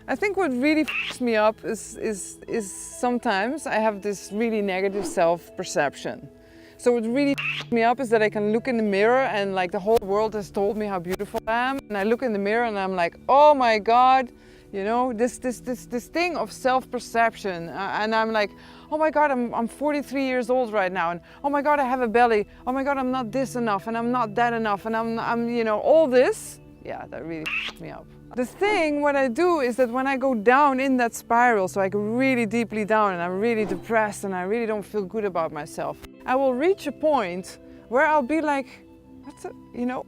I think what really f***s me up is sometimes I have this really negative self-perception. So what really f***s me up is that I can look in the mirror and like the whole world has told me how beautiful I am, and I look in the mirror and I'm like, oh my God, you know, this thing of self-perception, and I'm like, oh my God, I'm 43 years old right now, and oh my God, I have a belly, oh my God, I'm not this enough, and I'm not that enough, and I'm you know, all this, yeah, that really f***s me up. The thing, what I do is that when I go down in that spiral, so I go really deeply down and I'm really depressed and I really don't feel good about myself, I will reach a point where I'll be like,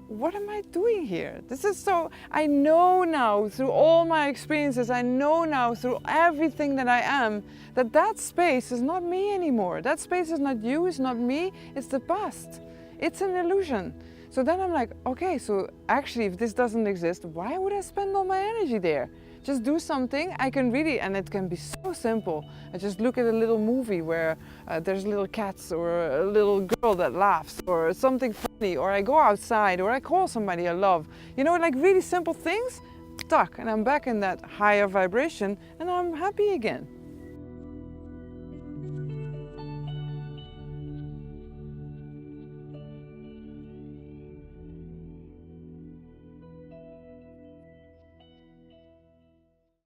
what am I doing here? This is so, I know now through all my experiences, I know now through everything that I am, that space is not me anymore. That space is not you, it's not me, it's the past. It's an illusion. So then I'm like, okay, so actually if this doesn't exist, why would I spend all my energy there? Just do something I can really, and it can be so simple. I just look at a little movie where there's little cats or a little girl that laughs or something funny, or I go outside or I call somebody I love. You know, like really simple things, stuck, and I'm back in that higher vibration and I'm happy again.